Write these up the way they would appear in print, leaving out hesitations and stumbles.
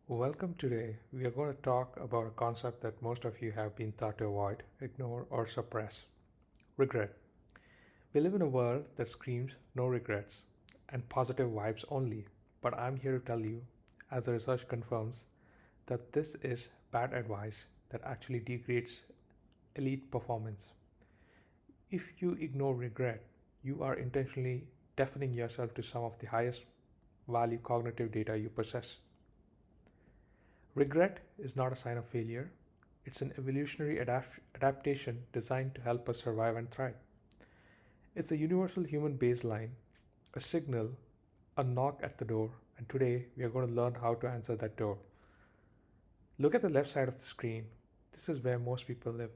Welcome. Today, we are going to talk about a concept that most of you have been taught to avoid, ignore, or suppress regret. We live in a world that screams no regrets and positive vibes only, but I'm here to tell you, as the research confirms, that this is bad advice that actually degrades elite performance. If you ignore regret, you are intentionally deafening yourself to some of the highest value cognitive data you possess. Regret is not a sign of failure, it's an evolutionary adaptation designed to help us survive and thrive. It's a universal human baseline, a signal, a knock at the door, and today we are going to learn how to answer that door. Look at the left side of the screen. This is where most people live.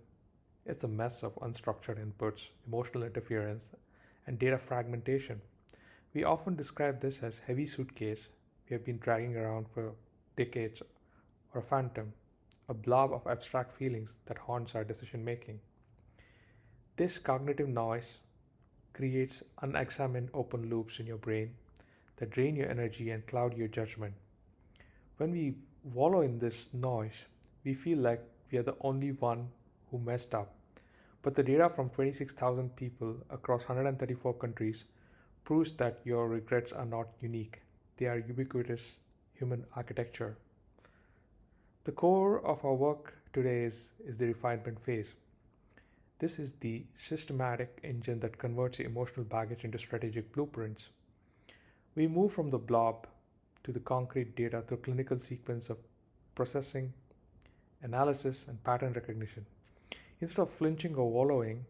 It's a mess of unstructured inputs, emotional interference, and data fragmentation. We often describe this as heavy suitcase we have been dragging around for decades, or a phantom, a blob of abstract feelings that haunts our decision making. This cognitive noise creates unexamined open loops in your brain that drain your energy and cloud your judgment. When we wallow in this noise, we feel like we are the only one who messed up. But the data from 26,000 people across 134 countries proves that your regrets are not unique. They are ubiquitous human architecture. The core of our work today is the refinement phase. This is the systematic engine that converts the emotional baggage into strategic blueprints. We move from the blob to the concrete data through clinical sequence of processing, analysis, and pattern recognition. Instead of flinching or wallowing,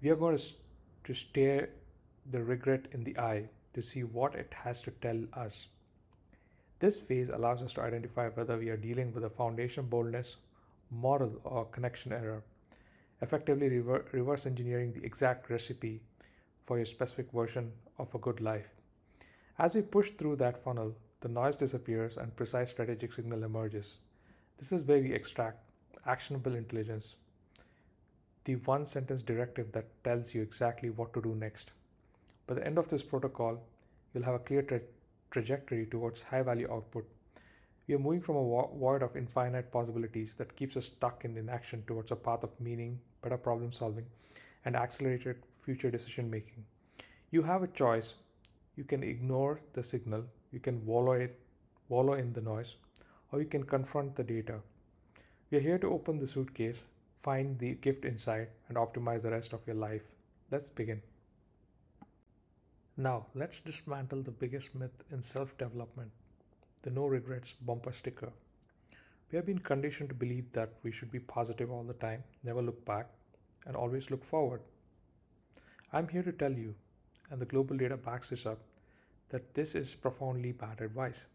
we are going to stare the regret in the eye to see what it has to tell us. This phase allows us to identify whether we are dealing with a foundation boldness, model, or connection error, effectively reverse engineering the exact recipe for your specific version of a good life. As we push through that funnel, the noise disappears and precise strategic signal emerges. This is where we extract actionable intelligence, the one sentence directive that tells you exactly what to do next. By the end of this protocol, you'll have a clear trajectory towards high value output. We are moving from a void of infinite possibilities that keeps us stuck in inaction towards a path of meaning, better problem solving, and accelerated future decision making. You have a choice. You can ignore the signal, you can wallow in the noise, or you can confront the data. We are here to open the suitcase, find the gift inside, and optimize the rest of your life. Let's begin. Now, let's dismantle the biggest myth in self development, the no regrets bumper sticker. We have been conditioned to believe that we should be positive all the time, never look back, and always look forward. I'm here to tell you, and the global data backs this up, that this is profoundly bad advice.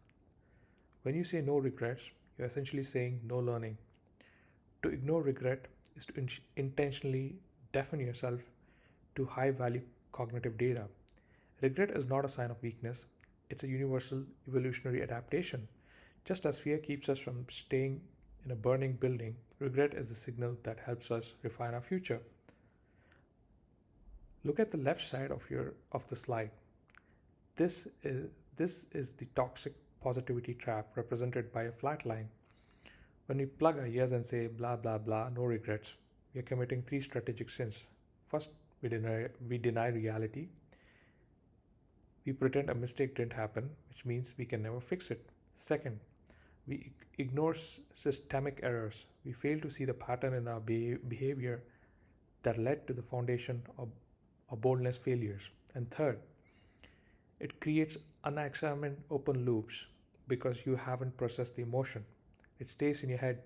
When you say no regrets, you're essentially saying no learning. To ignore regret is to intentionally deafen yourself to high value cognitive data. Regret is not a sign of weakness, it's a universal evolutionary adaptation. Just as fear keeps us from staying in a burning building, regret is the signal that helps us refine our future. Look at the left side of the slide. This is the toxic positivity trap represented by a flat line. When we plug our ears and say blah blah blah, no regrets, we are committing three strategic sins. First, we deny reality. We pretend a mistake didn't happen, which means we can never fix it. Second, we ignore systemic errors. We fail to see the pattern in our behavior that led to the foundation of boldness failures. And third, it creates unexamined open loops because you haven't processed the emotion. It stays in your head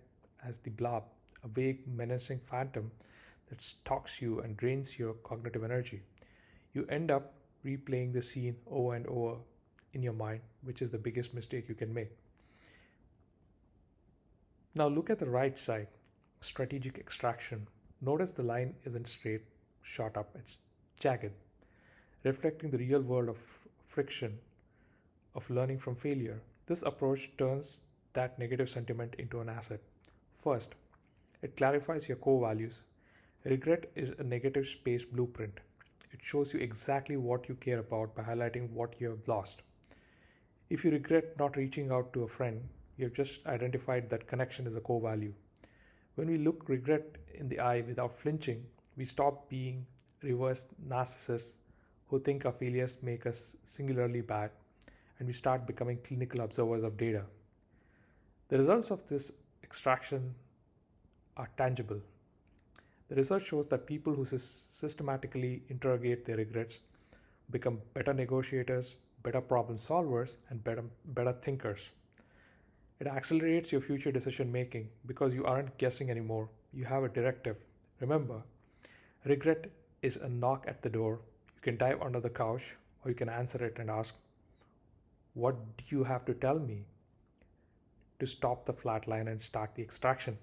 as the blob, a vague, menacing phantom that stalks you and drains your cognitive energy. You end up replaying the scene over and over in your mind, which is the biggest mistake you can make. Now look at the right side, strategic extraction. Notice the line isn't straight, shot up, it's jagged, reflecting the real world of friction, of learning from failure. This approach turns that negative sentiment into an asset. First, it clarifies your core values. Regret is a negative space blueprint. It shows you exactly what you care about by highlighting what you have lost. If you regret not reaching out to a friend, we have just identified that connection is a core value. When we look regret in the eye without flinching, we stop being reverse narcissists who think our failures make us singularly bad, and we start becoming clinical observers of data. The results of this extraction are tangible. The research shows that people who systematically interrogate their regrets become better negotiators, better problem solvers, and better thinkers. It accelerates your future decision making because you aren't guessing anymore. You have a directive. Remember, regret is a knock at the door. You can dive under the couch or you can answer it and ask, what do you have to tell me to stop the flatline and start the extraction?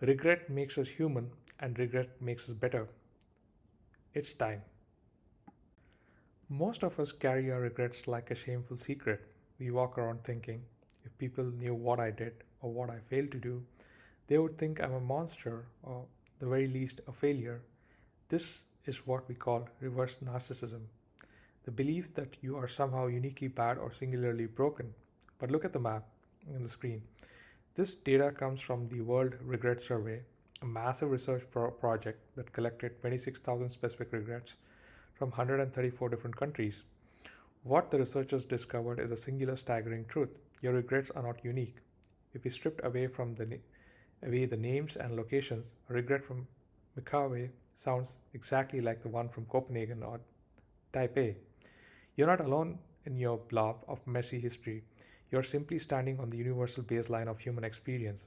Regret makes us human and regret makes us better. It's time. Most of us carry our regrets like a shameful secret. We walk around thinking, if people knew what I did or what I failed to do, they would think I'm a monster or, the very least, a failure. This is what we call reverse narcissism, the belief that you are somehow uniquely bad or singularly broken. But look at the map on the screen. This data comes from the World Regret Survey, a massive research project that collected 26,000 specific regrets from 134 different countries. What the researchers discovered is a singular staggering truth. Your regrets are not unique. If we stripped away the names and locations, a regret from Mikawe sounds exactly like the one from Copenhagen or Taipei. You're not alone in your blob of messy history. You're simply standing on the universal baseline of human experience.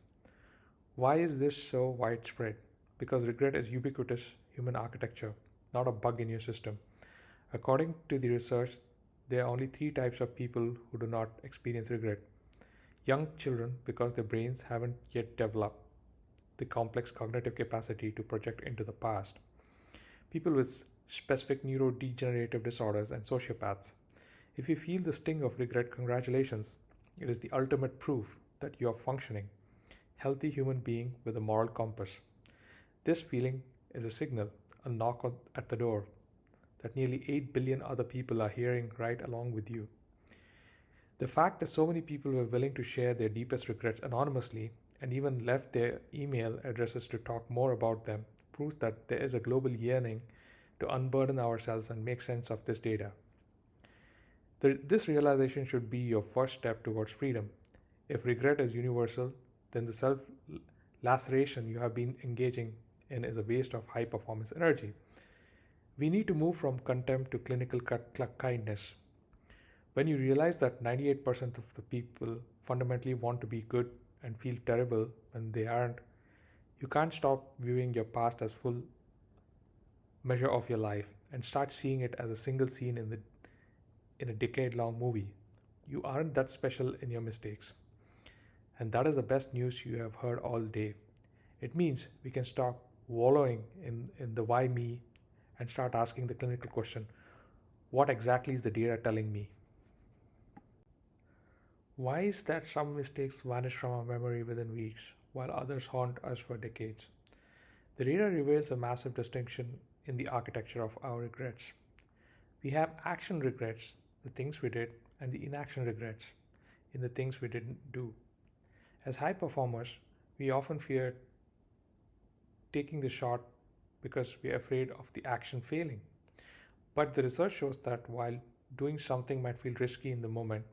Why is this so widespread? Because regret is ubiquitous human architecture, not a bug in your system. According to the research, there are only 3 types of people who do not experience regret. Young children, because their brains haven't yet developed the complex cognitive capacity to project into the past. People with specific neurodegenerative disorders and sociopaths. If you feel the sting of regret, congratulations. It is the ultimate proof that you are functioning, healthy human being with a moral compass. This feeling is a signal, a knock at the door, that nearly 8 billion other people are hearing right along with you. The fact that so many people were willing to share their deepest regrets anonymously and even left their email addresses to talk more about them proves that there is a global yearning to unburden ourselves and make sense of this data. This realization should be your first step towards freedom. If regret is universal, then the self-laceration you have been engaging in is a waste of high-performance energy. We need to move from contempt to clinical kindness. When you realize that 98% of the people fundamentally want to be good and feel terrible when they aren't, you can't stop viewing your past as full measure of your life and start seeing it as a single scene in a decade-long movie. You aren't that special in your mistakes. And that is the best news you have heard all day. It means we can stop wallowing in the why me and start asking the clinical question, what exactly is the data telling me? Why is that some mistakes vanish from our memory within weeks, while others haunt us for decades? The data reveals a massive distinction in the architecture of our regrets. We have action regrets, the things we did, and the inaction regrets, in the things we didn't do. As high performers, we often fear taking the shot because we are afraid of the action failing. But the research shows that while doing something might feel risky in the moment,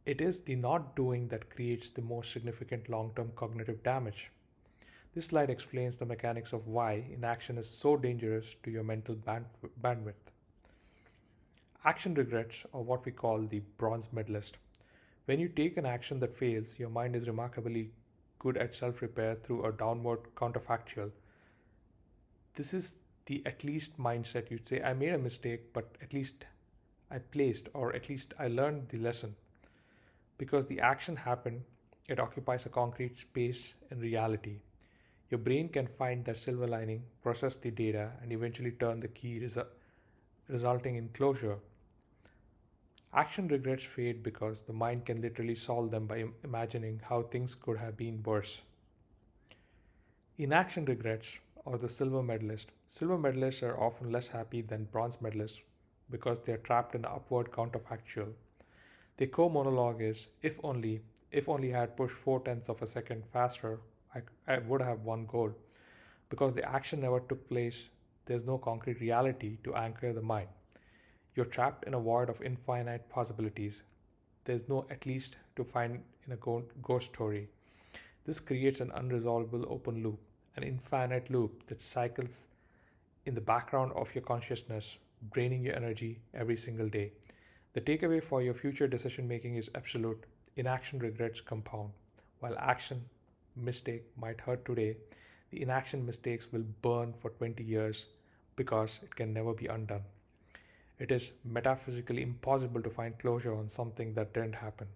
it is the not doing that creates the most significant long-term cognitive damage. This slide explains the mechanics of why inaction is so dangerous to your mental bandwidth. Action regrets are what we call the bronze medalist. When you take an action that fails, your mind is remarkably good at self-repair through a downward counterfactual. This is the at least mindset. You'd say, I made a mistake, but at least I placed, or at least I learned the lesson. Because the action happened, it occupies a concrete space in reality. Your brain can find that silver lining, process the data, and eventually turn the key, resulting in closure. Action regrets fade because the mind can literally solve them by imagining how things could have been worse. Inaction regrets, or the silver medalist. Silver medalists are often less happy than bronze medalists because they are trapped in an upward counterfactual. Their core monologue is, if only, If only I had pushed 4 tenths of a second faster, I would have won gold. Because the action never took place, there's no concrete reality to anchor the mind. You're trapped in a void of infinite possibilities. There's no at least to find in a ghost story. This creates an unresolvable open loop, an infinite loop that cycles in the background of your consciousness, draining your energy every single day. The takeaway for your future decision making is absolute. Inaction regrets compound. While action mistake might hurt today, the inaction mistakes will burn for 20 years because it can never be undone. It is metaphysically impossible to find closure on something that didn't happen.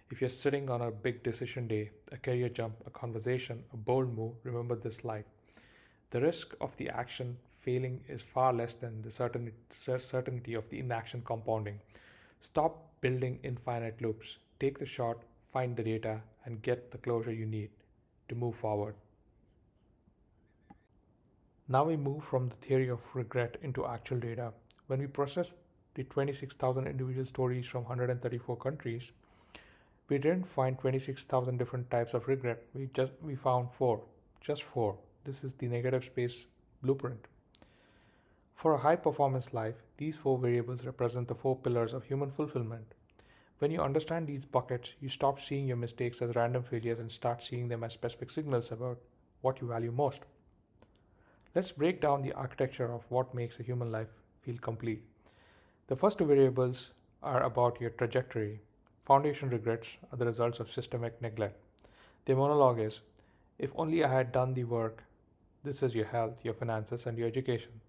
If you're sitting on a big decision day, a career jump, a conversation, a bold move, remember this light. The risk of the action failing is far less than the certainty of the inaction compounding. Stop building infinite loops. Take the shot, find the data, and get the closure you need to move forward. Now we move from the theory of regret into actual data. When we processed the 26,000 individual stories from 134 countries, we didn't find 26,000 different types of regret. We found four, just four. This is the negative space blueprint. For a high performance life, these four variables represent the four pillars of human fulfillment. When you understand these buckets, you stop seeing your mistakes as random failures and start seeing them as specific signals about what you value most. Let's break down the architecture of what makes a human life feel complete. The first two variables are about your trajectory. Foundation regrets are the results of systemic neglect. The monologue is, if only I had done the work. This is your health, your finances, and your education,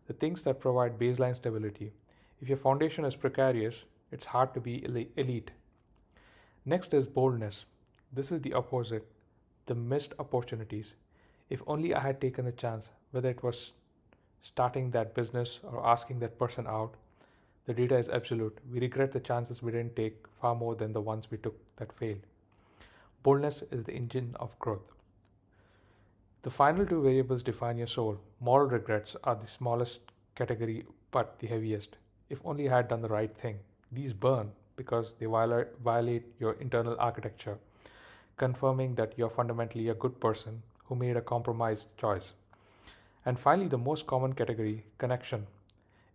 the things that provide baseline stability. If your foundation is precarious, it's hard to be elite. Next is boldness. This is the opposite, the missed opportunities. If only I had taken the chance, whether it was starting that business or asking that person out. The data is absolute. We regret the chances we didn't take far more than the ones we took that failed. Boldness is the engine of growth. The final two variables define your soul. Moral regrets are the smallest category but the heaviest. If only I had done the right thing. These burn because they violate your internal architecture, confirming that you're fundamentally a good person who made a compromised choice. And finally, the most common category, connection.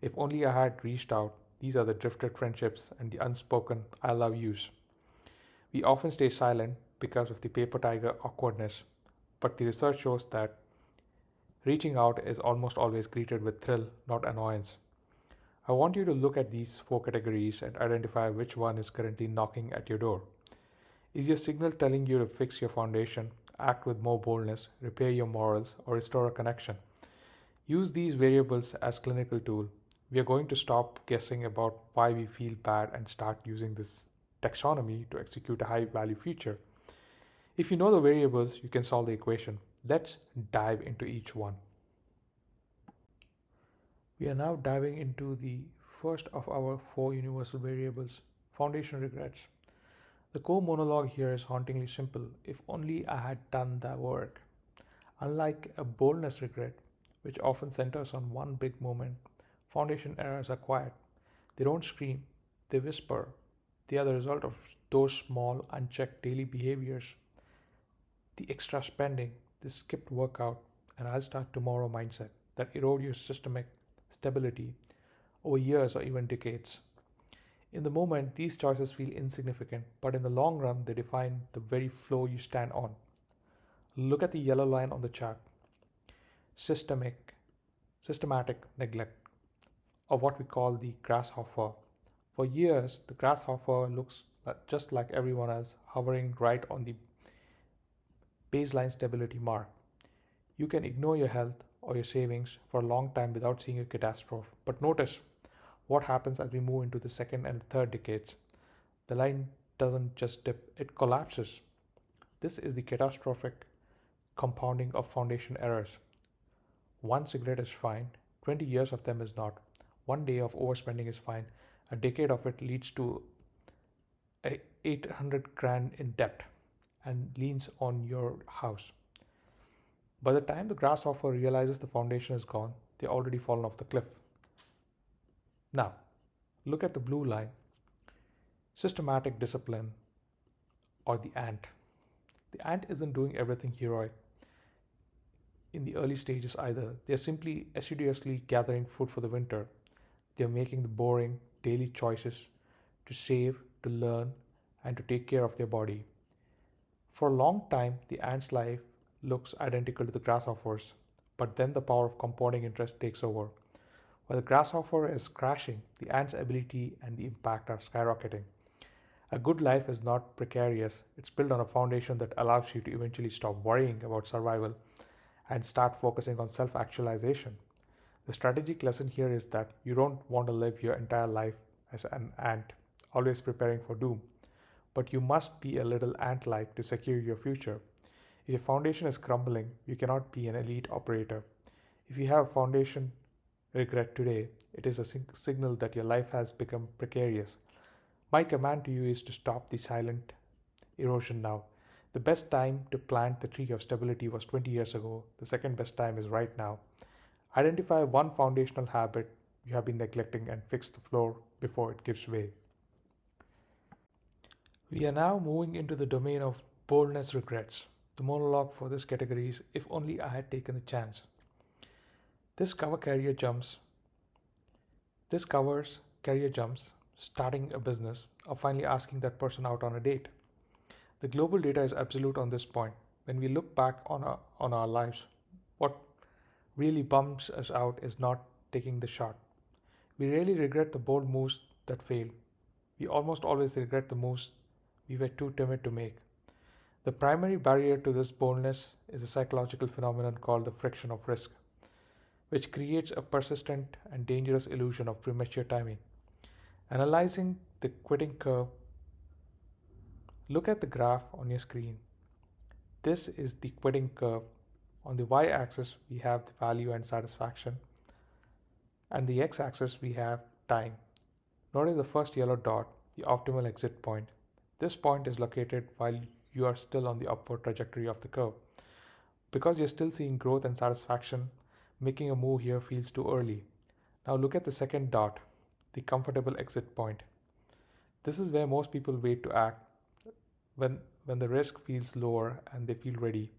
If only I had reached out. These are the drifted friendships and the unspoken I love yous. We often stay silent because of the paper tiger awkwardness, but the research shows that reaching out is almost always greeted with thrill, not annoyance. I want you to look at these four categories and identify which one is currently knocking at your door. Is your signal telling you to fix your foundation, act with more boldness, repair your morals, or restore a connection? Use these variables as clinical tool. We are going to stop guessing about why we feel bad and start using this taxonomy to execute a high value future. If you know the variables, you can solve the equation. Let's dive into each one. We are now diving into the first of our four universal variables, foundation regrets. The core monologue here is hauntingly simple. If only I had done the work. Unlike a boldness regret, which often centers on one big moment, foundation errors are quiet. They don't scream, they whisper. They are the result of those small, unchecked daily behaviors. The extra spending, the skipped workout, and I'll start tomorrow mindset that erode your systemic stability over years or even decades. In the moment, these choices feel insignificant, but in the long run, they define the very floor you stand on. Look at the yellow line on the chart. Systematic neglect, or what we call the grasshopper. For years, the grasshopper looks just like everyone else, hovering right on the baseline stability mark. You can ignore your health or your savings for a long time without seeing a catastrophe. But notice what happens as we move into the second and third decades. The line doesn't just dip, it collapses. This is the catastrophic compounding of foundation errors. One cigarette is fine, 20 years of them is not. One day of overspending is fine, a decade of it leads to 800 grand in debt and leans on your house. By the time the grasshopper realizes the foundation is gone, they're already fallen off the cliff. Now, look at the blue line. Systematic discipline, or the ant. The ant isn't doing everything heroic in the early stages either. They're simply assiduously gathering food for the winter. They're making the boring daily choices to save, to learn, and to take care of their body. For a long time, the ant's life looks identical to the grasshopper's, but then the power of compounding interest takes over. While the grasshopper is crashing, the ant's ability and the impact are skyrocketing. A good life is not precarious, it's built on a foundation that allows you to eventually stop worrying about survival and start focusing on self actualization. The strategic lesson here is that you don't want to live your entire life as an ant, always preparing for doom, but you must be a little ant like to secure your future. If your foundation is crumbling, you cannot be an elite operator. If you have a foundation regret today, it is a signal that your life has become precarious. My command to you is to stop the silent erosion now. The best time to plant the tree of stability was 20 years ago. The second best time is right now. Identify one foundational habit you have been neglecting and fix the floor before it gives way. We are now moving into the domain of boldness regrets. The monologue for this category is if only I had taken the chance. This cover career jumps. This covers career jumps, starting a business, or finally asking that person out on a date. The global data is absolute on this point. When we look back on our lives, what really bums us out is not taking the shot. We rarely regret the bold moves that fail. We almost always regret the moves we were too timid to make. The primary barrier to this boldness is a psychological phenomenon called the friction of risk, which creates a persistent and dangerous illusion of premature timing. Analyzing the quitting curve, look at the graph on your screen. This is the quitting curve. On the y-axis, we have the value and satisfaction, and the x-axis, we have time. Notice the first yellow dot, the optimal exit point. This point is located while you are still on the upward trajectory of the curve. Because you're still seeing growth and satisfaction, making a move here feels too early. Now look at the second dot, the comfortable exit point. This is where most people wait to act when the risk feels lower and they feel ready.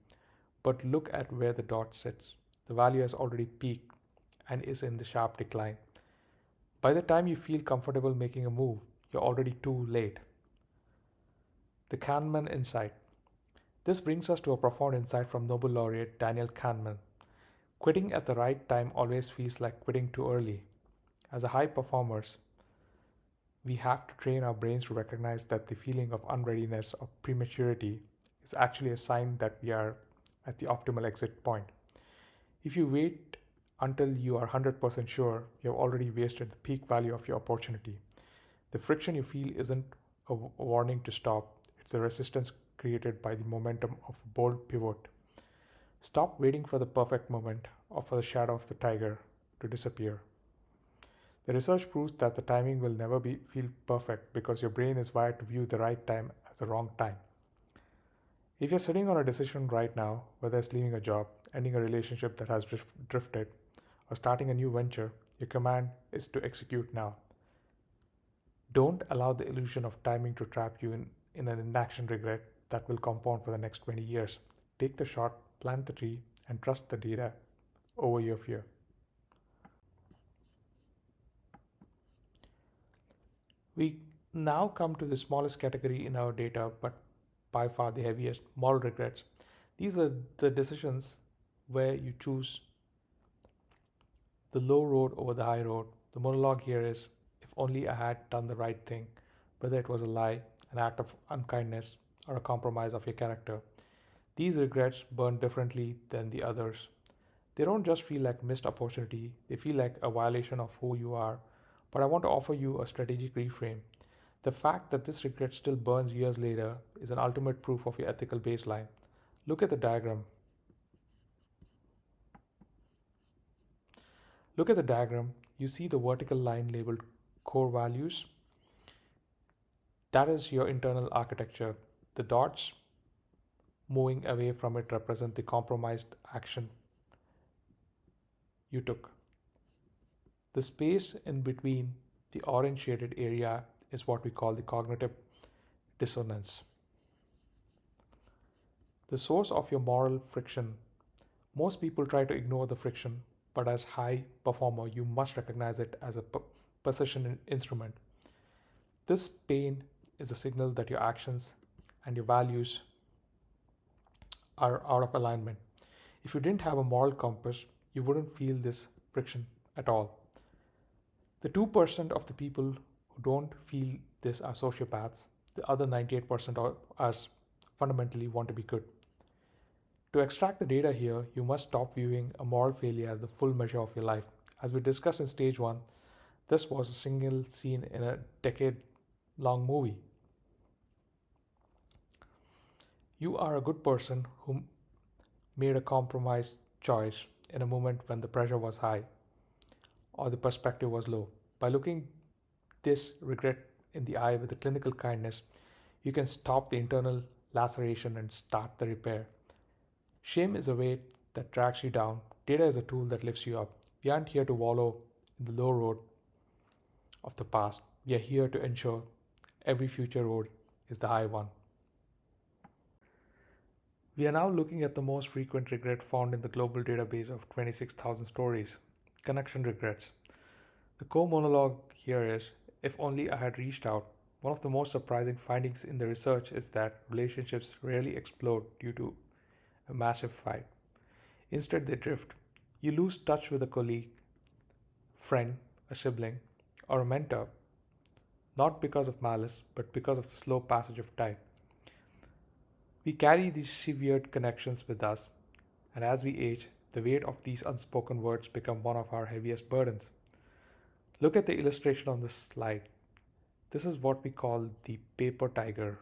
But look at where the dot sits. The value has already peaked and is in the sharp decline. By the time you feel comfortable making a move, you're already too late. The Kahneman insight. This brings us to a profound insight from Nobel laureate Daniel Kahneman. Quitting at the right time always feels like quitting too early. As a high performers, we have to train our brains to recognize that the feeling of unreadiness or prematurity is actually a sign that we are at the optimal exit point. If you wait until you are 100% sure, you have already wasted the peak value of your opportunity. The friction you feel isn't a warning to stop, it's the resistance created by the momentum of a bold pivot. Stop waiting for the perfect moment or for the shadow of the tiger to disappear. The research proves that the timing will never feel perfect because your brain is wired to view the right time as the wrong time. If you're sitting on a decision right now, whether it's leaving a job, ending a relationship that has drifted, or starting a new venture, your command is to execute now. Don't allow the illusion of timing to trap you in an inaction regret that will compound for the next 20 years. Take the shot, plant the tree, and trust the data over your fear. We now come to the smallest category in our data, but by far the heaviest, moral regrets. These are the decisions where you choose the low road over the high road. The monologue here is if only I had done the right thing, whether it was a lie, an act of unkindness, or a compromise of your character. These regrets burn differently than the others. They don't just feel like missed opportunity, they feel like a violation of who you are. But I want to offer you a strategic reframe. The fact that this regret still burns years later is an ultimate proof of your ethical baseline. Look at the diagram. Look at the diagram. You see the vertical line labeled core values. That is your internal architecture. The dots moving away from it represent the compromised action you took. The space in between the orange shaded area is what we call the cognitive dissonance. The source of your moral friction. Most people try to ignore the friction, but as high performer, you must recognize it as a precision instrument. This pain is a signal that your actions and your values are out of alignment. If you didn't have a moral compass, you wouldn't feel this friction at all. The 2% of the people who don't feel this are sociopaths. The other 98% are us fundamentally want to be good. To extract the data here, you must stop viewing a moral failure as the full measure of your life. As we discussed in stage 1, this was a single scene in a decade long movie. You are a good person who made a compromised choice in a moment when the pressure was high or the perspective was low. By looking this regret in the eye with a clinical kindness, you can stop the internal laceration and start the repair. Shame is a weight that drags you down. Data is a tool that lifts you up. We aren't here to wallow in the low road of the past. We are here to ensure every future road is the high one. We are now looking at the most frequent regret found in the global database of 26,000 stories, connection regrets. The core monologue here is, if only I had reached out. One of the most surprising findings in the research is that relationships rarely explode due to a massive fight. Instead, they drift. You lose touch with a colleague, friend, a sibling, or a mentor, not because of malice, but because of the slow passage of time. We carry these severed connections with us, and as we age, the weight of these unspoken words become one of our heaviest burdens. Look at the illustration on this slide. This is what we call the paper tiger.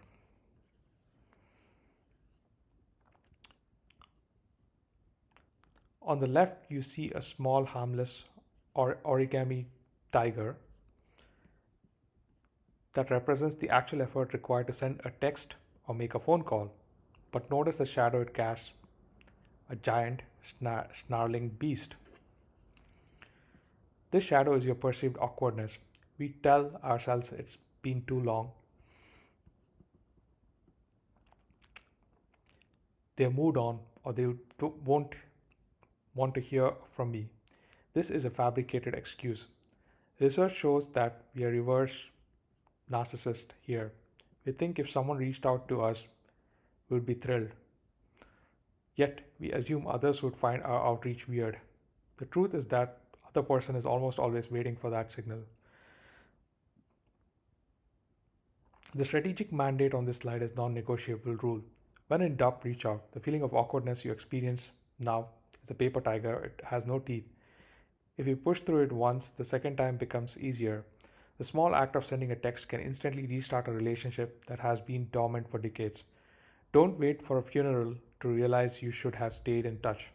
On the left, you see a small, harmless origami tiger that represents the actual effort required to send a text or make a phone call. But notice the shadow it casts, a giant, snarling beast. This shadow is your perceived awkwardness. We tell ourselves it's been too long. They've moved on, or they won't want to hear from me. This is a fabricated excuse. Research shows that we are reverse narcissists here. We think if someone reached out to us, we would be thrilled. Yet, we assume others would find our outreach weird. The truth is that the other person is almost always waiting for that signal. The strategic mandate on this slide is non-negotiable rule. When in doubt, reach out. The feeling of awkwardness you experience now is a paper tiger. It has no teeth. If you push through it once, the second time becomes easier. The small act of sending a text can instantly restart a relationship that has been dormant for decades. Don't wait for a funeral to realize you should have stayed in touch.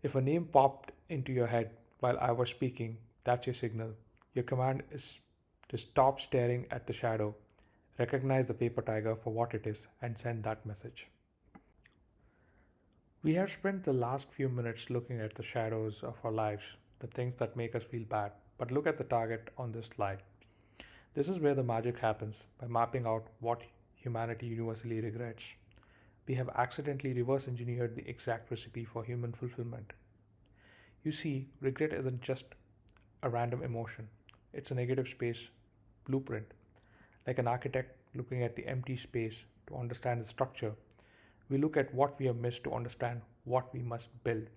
If a name popped into your head while I was speaking, that's your signal. Your command is to stop staring at the shadow, recognize the paper tiger for what it is, and send that message. We have spent the last few minutes looking at the shadows of our lives, the things that make us feel bad. But look at the target on this slide. This is where the magic happens, by mapping out what humanity universally regrets. We have accidentally reverse engineered the exact recipe for human fulfillment. You see, regret isn't just a random emotion, it's a negative space blueprint. Like an architect looking at the empty space to understand the structure, we look at what we have missed to understand what we must build.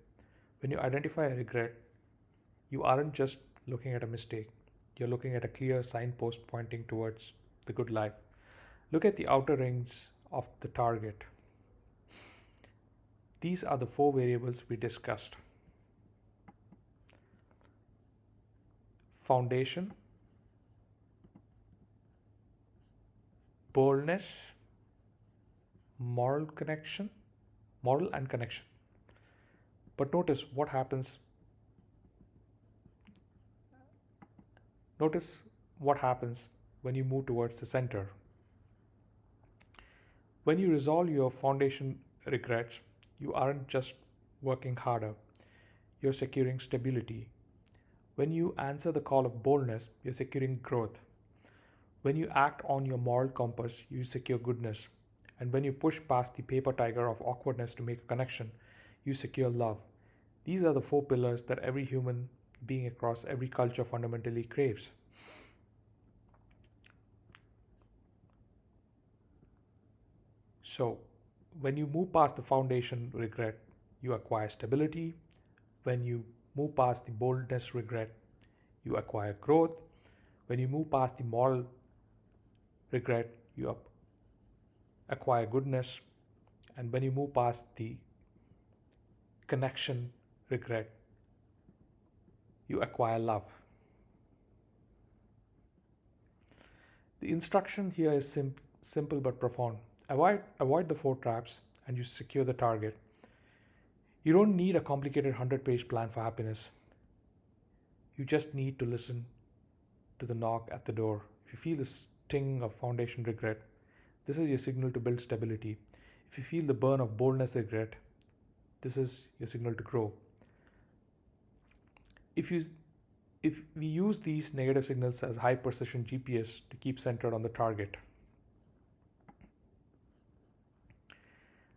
When you identify a regret, you aren't just looking at a mistake, you're looking at a clear signpost pointing towards the good life. Look at the outer rings of the target. These are the 4 variables we discussed. Foundation, boldness, moral and connection. But notice what happens. Notice what happens when you move towards the center. When you resolve your foundation regrets, you aren't just working harder, you're securing stability. When you answer the call of boldness, you're securing growth. When you act on your moral compass, you secure goodness. And when you push past the paper tiger of awkwardness to make a connection, you secure love. These are the four pillars that every human being across every culture fundamentally craves. So, when you move past the foundation regret, you acquire stability. When you move past the boldness regret, you acquire growth. When you move past the moral regret, you acquire goodness. And when you move past the connection regret, you acquire love. The instruction here is simple but profound. Avoid the four traps and you secure the target. You don't need a complicated 100-page plan for happiness. You just need to listen to the knock at the door. If you feel the sting of foundation regret, this is your signal to build stability. If you feel the burn of boldness regret, this is your signal to grow. If we use these negative signals as high precision GPS to keep centered on the target.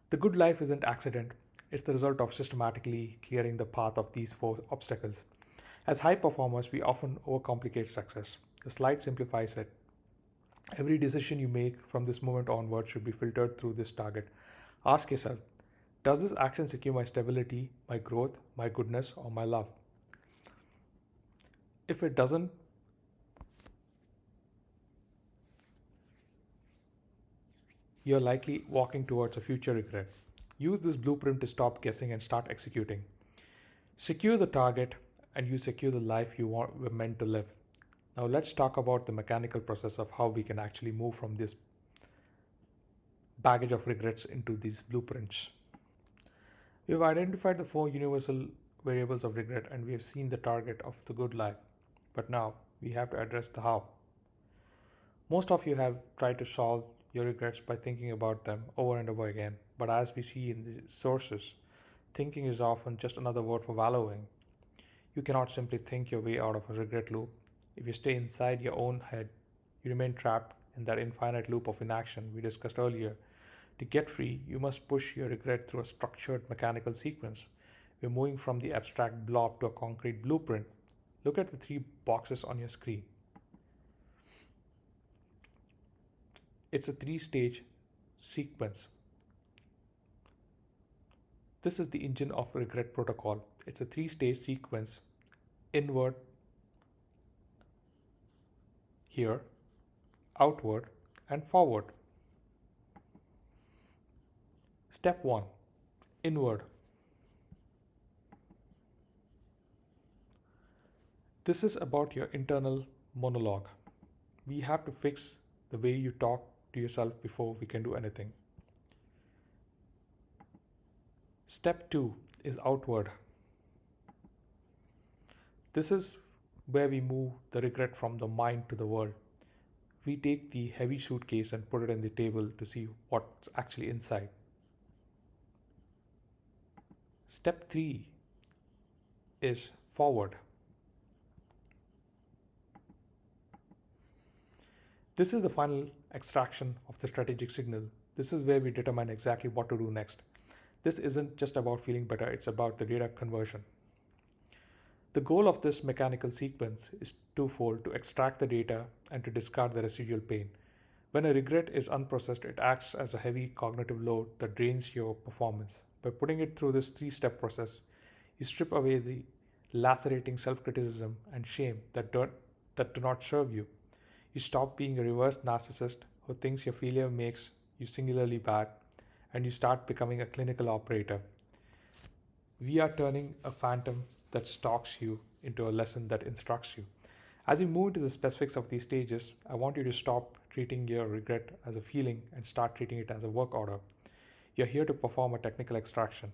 The good life isn't accident. It's the result of systematically clearing the path of these four obstacles. As high performers, we often overcomplicate success. The slide simplifies it. Every decision you make from this moment onward should be filtered through this target. Ask yourself, does this action secure my stability, my growth, my goodness, or my love? If it doesn't, you're likely walking towards a future regret. Use this blueprint to stop guessing and start executing. Secure the target and you secure the life you were meant to live. Now let's talk about the mechanical process of how we can actually move from this baggage of regrets into these blueprints. We have identified the four universal variables of regret and we have seen the target of the good life. But now we have to address the how. Most of you have tried to solve your regrets by thinking about them over and over again. But as we see in the sources, thinking is often just another word for wallowing. You cannot simply think your way out of a regret loop. If you stay inside your own head, you remain trapped in that infinite loop of inaction we discussed earlier. To get free, you must push your regret through a structured mechanical sequence. We're moving from the abstract blob to a concrete blueprint. Look at the three boxes on your screen. It's a three-stage sequence. This is the engine of regret protocol. It's a three-stage sequence: inward, here, outward, and forward. Step 1. Inward. This is about your internal monologue. We have to fix the way you talk to yourself before we can do anything. Step 2 is outward. This is where we move the regret from the mind to the world. We take the heavy suitcase and put it on the table to see what's actually inside. Step 3 is forward. This is the final extraction of the strategic signal. This is where we determine exactly what to do next. This isn't just about feeling better, it's about the data conversion. The goal of this mechanical sequence is twofold: to extract the data and to discard the residual pain. When a regret is unprocessed, it acts as a heavy cognitive load that drains your performance. By putting it through this three-step process, you strip away the lacerating self-criticism and shame that do not serve you. You stop being a reverse narcissist who thinks your failure makes you singularly bad, and you start becoming a clinical operator. We are turning a phantom that stalks you into a lesson that instructs you. As we move into the specifics of these stages, I want you to stop treating your regret as a feeling and start treating it as a work order. You're here to perform a technical extraction.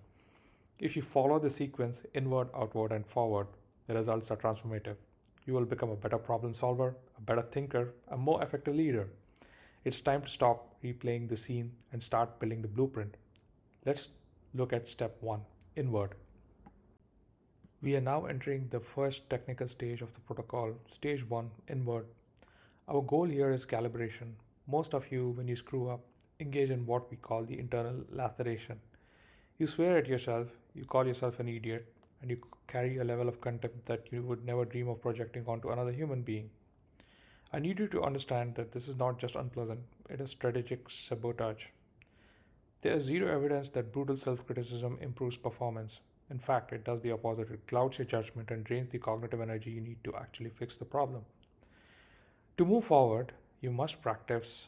If you follow the sequence inward, outward, and forward, the results are transformative. You will become a better problem solver, a better thinker, a more effective leader. It's time to stop replaying the scene and start building the blueprint. Let's look at step 1, inward. We are now entering the first technical stage of the protocol, stage 1, inward. Our goal here is calibration. Most of you, when you screw up, engage in what we call the internal laceration. You swear at yourself, you call yourself an idiot, and you carry a level of contempt that you would never dream of projecting onto another human being. I need you to understand that this is not just unpleasant, it is strategic sabotage. There is zero evidence that brutal self criticism improves performance. In fact, it does the opposite. It clouds your judgment and drains the cognitive energy you need to actually fix the problem. To move forward, you must practice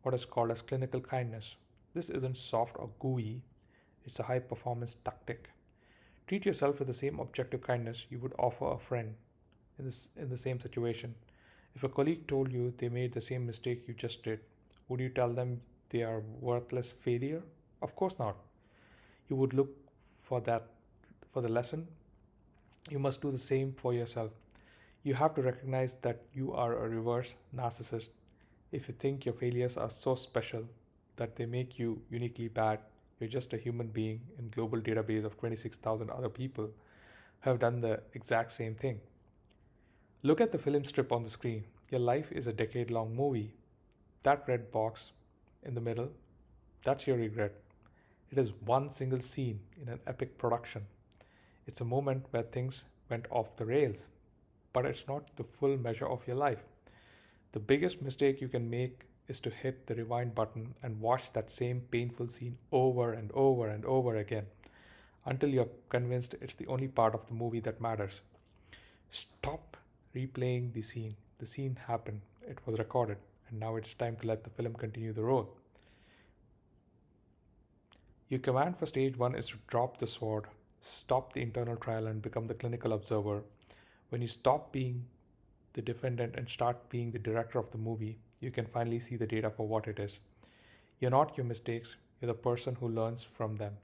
what is called as clinical kindness. This isn't soft or gooey, it's a high performance tactic. Treat yourself with the same objective kindness you would offer a friend in the same situation. If a colleague told you they made the same mistake you just did, would you tell them they are worthless failure? Of course not. You would look for that for the lesson. You must do the same for yourself. You have to recognize that you are a reverse narcissist. If you think your failures are so special that they make you uniquely bad, you're just a human being in a global database of 26,000 other people who have done the exact same thing. Look at the film strip on the screen. Your life is a decade-long movie. That red box in the middle, that's your regret. It is one single scene in an epic production. It's a moment where things went off the rails, but it's not the full measure of your life. The biggest mistake you can make is to hit the rewind button and watch that same painful scene over and over and over again until you're convinced it's the only part of the movie that matters. Stop replaying the scene. The scene happened, it was recorded, and now it's time to let the film continue the role. Your command for stage 1 is to drop the sword, stop the internal trial, and become the clinical observer. When you stop being the defendant and start being the director of the movie, you can finally see the data for what it is. You're not your mistakes, you're the person who learns from them.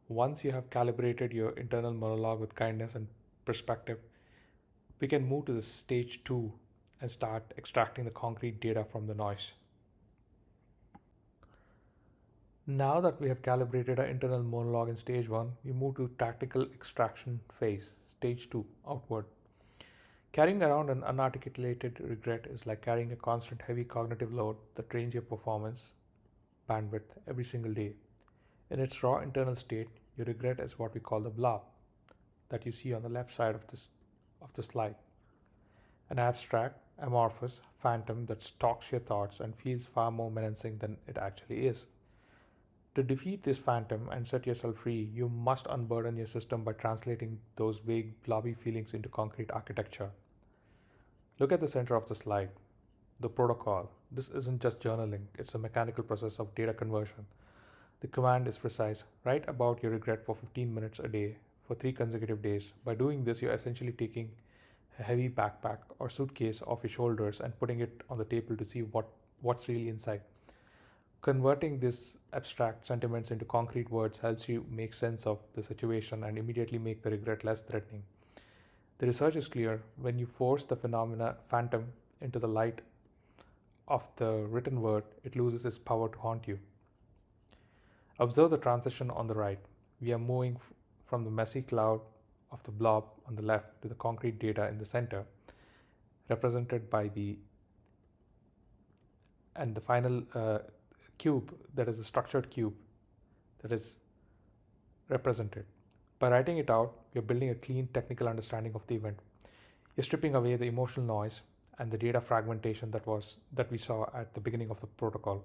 Once you have calibrated your internal monologue with kindness and perspective, we can move to the stage 2 and start extracting the concrete data from the noise. Now that we have calibrated our internal monologue in stage 1, we move to tactical extraction phase, stage 2, outward. Carrying around an unarticulated regret is like carrying a constant heavy cognitive load that drains your performance bandwidth every single day. In its raw internal state, your regret is what we call the blob that you see on the left side of the slide. An abstract, amorphous phantom that stalks your thoughts and feels far more menacing than it actually is. To defeat this phantom and set yourself free, you must unburden your system by translating those vague, blobby feelings into concrete architecture. Look at the center of the slide, the protocol. This isn't just journaling, it's a mechanical process of data conversion. The command is precise. Write about your regret for 15 minutes a day for 3 consecutive days. By doing this, you're essentially taking a heavy backpack or suitcase off your shoulders and putting it on the table to see what's really inside. Converting these abstract sentiments into concrete words helps you make sense of the situation and immediately make the regret less threatening. The research is clear. When you force the phantom into the light of the written word, it loses its power to haunt you. Observe the transition on the right. We are moving from the messy cloud of the blob on the left to the concrete data in the center, represented by the final cube, that is a structured cube that is represented. By writing it out, you're building a clean technical understanding of the event. You're stripping away the emotional noise and the data fragmentation that we saw at the beginning of the protocol.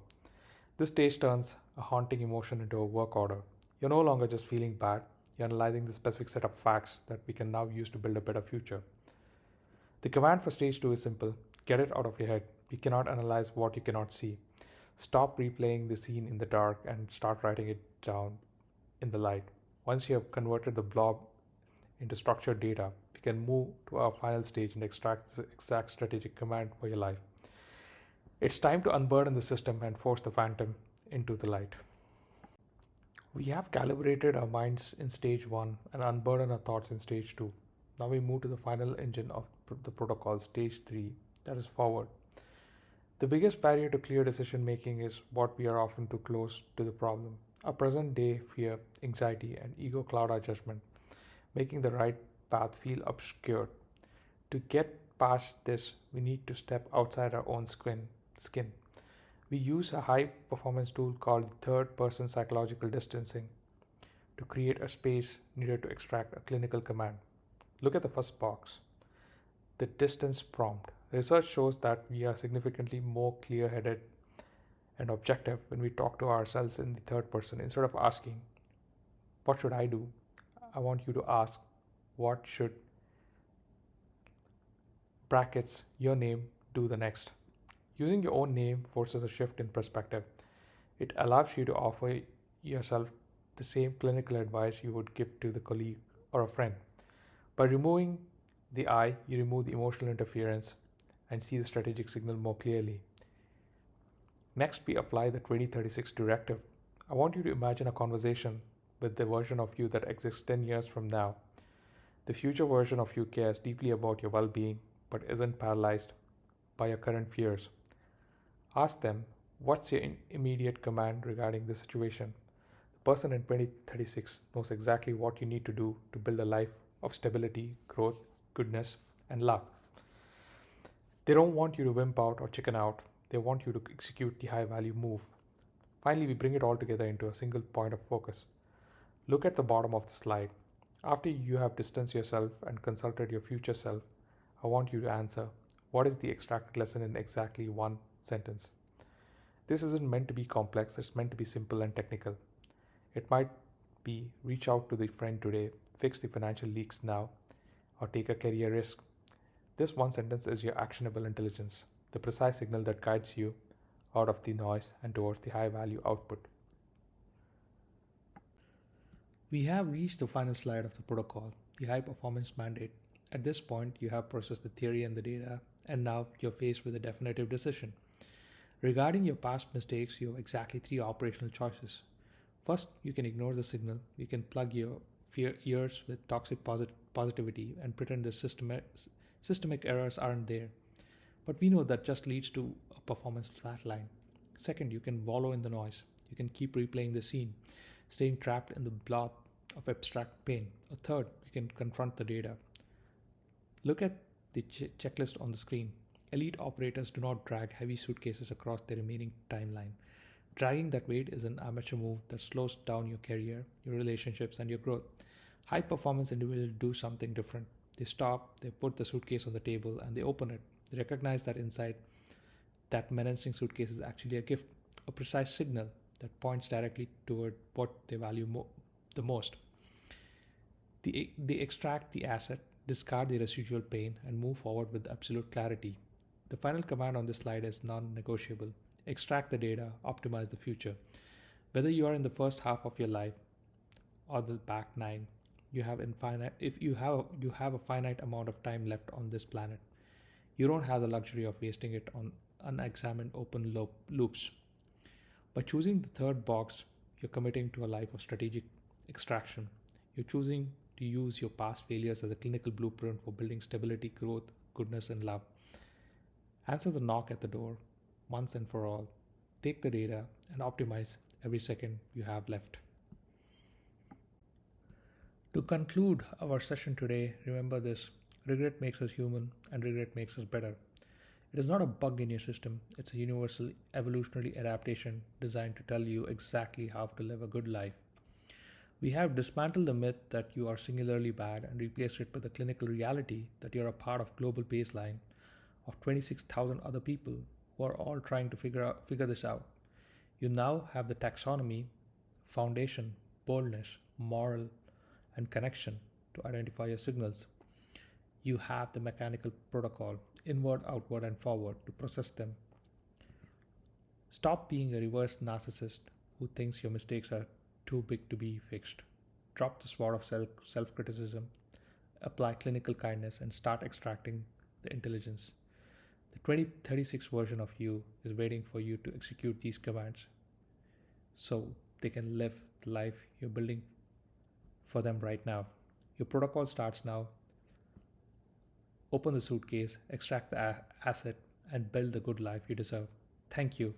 This stage turns a haunting emotion into a work order. You're no longer just feeling bad, you're analyzing the specific set of facts that we can now use to build a better future. The command for stage 2 is simple. Get it out of your head. You cannot analyze what you cannot see. Stop replaying the scene in the dark and start writing it down in the light. Once you have converted the blob into structured data, we can move to our final stage and extract the exact strategic command for your life. It's time to unburden the system and force the phantom into the light. We have calibrated our minds in stage 1 and unburdened our thoughts in stage 2. Now we move to the final engine of the protocol, stage 3, that is forward. The biggest barrier to clear decision making is what we are often too close to the problem. Our present day fear, anxiety, and ego cloud our judgment, making the right path feel obscured. To get past this, we need to step outside our own skin. We use a high performance tool called third person psychological distancing to create a space needed to extract a clinical command. Look at the first box, the distance prompt. Research shows that we are significantly more clear headed and objective when we talk to ourselves in the third person. Instead of asking, "What should I do?" I want you to ask, "What should brackets your name do the next?" Using your own name forces a shift in perspective. It allows you to offer yourself the same clinical advice you would give to the colleague or a friend. By removing the I, you remove the emotional interference and see the strategic signal more clearly. Next, we apply the 2036 directive. I want you to imagine a conversation with the version of you that exists 10 years from now. The future version of you cares deeply about your well being but isn't paralyzed by your current fears. Ask them, what's your immediate command regarding the situation? The person in 2036 knows exactly what you need to do to build a life of stability, growth, goodness, and love. They don't want you to wimp out or chicken out. They want you to execute the high value move. Finally, we bring it all together into a single point of focus. Look at the bottom of the slide. After you have distanced yourself and consulted your future self, I want you to answer, what is the extracted lesson in exactly one sentence? This isn't meant to be complex, it's meant to be simple and technical. It might be reach out to the friend today, fix the financial leaks now, or take a career risk. This one sentence is your actionable intelligence, the precise signal that guides you out of the noise and towards the high value output. We have reached the final slide of the protocol, the high performance mandate. At this point, you have processed the theory and the data, and now you're faced with a definitive decision. Regarding your past mistakes, you have exactly three operational choices. First, you can ignore the signal. You can plug your ears with toxic positivity and pretend the systemic errors aren't there. But we know that just leads to a performance flatline. Second, you can wallow in the noise. You can keep replaying the scene, staying trapped in the blob of abstract pain. Or third, you can confront the data. Look at the checklist on the screen. Elite operators do not drag heavy suitcases across their remaining timeline. Dragging that weight is an amateur move that slows down your career, your relationships, and your growth. High performance individuals do something different. They stop, they put the suitcase on the table, and they open it. They recognize that inside that menacing suitcase is actually a gift, a precise signal that points directly toward what they value the most. They extract the asset, discard the residual pain, and move forward with absolute clarity. The final command on this slide is non-negotiable. Extract the data, optimize the future. Whether you are in the first half of your life or the back nine, you have a finite amount of time left on this planet. You don't have the luxury of wasting it on unexamined open loops. By choosing the third box, you're committing to a life of strategic extraction. You're choosing to use your past failures as a clinical blueprint for building stability, growth, goodness, and love. Answer the knock at the door once and for all. Take the data and optimize every second you have left. To conclude our session today, remember this: regret makes us human and regret makes us better. It is not a bug in your system, it's a universal evolutionary adaptation designed to tell you exactly how to live a good life. We have dismantled the myth that you are singularly bad and replaced it with the clinical reality that you're a part of global baseline of 26,000 other people who are all trying to figure this out. You now have the taxonomy, foundation, boldness, moral, and connection to identify your signals. You have the mechanical protocol, inward, outward, and forward, to process them. Stop being a reverse narcissist who thinks your mistakes are too big to be fixed. Drop the sword of self-criticism, apply clinical kindness, and start extracting the intelligence. The 2036 version of you is waiting for you to execute these commands so they can live the life you're building for them right now. Your protocol starts now. Open the suitcase, extract the asset, and build the good life you deserve. Thank you.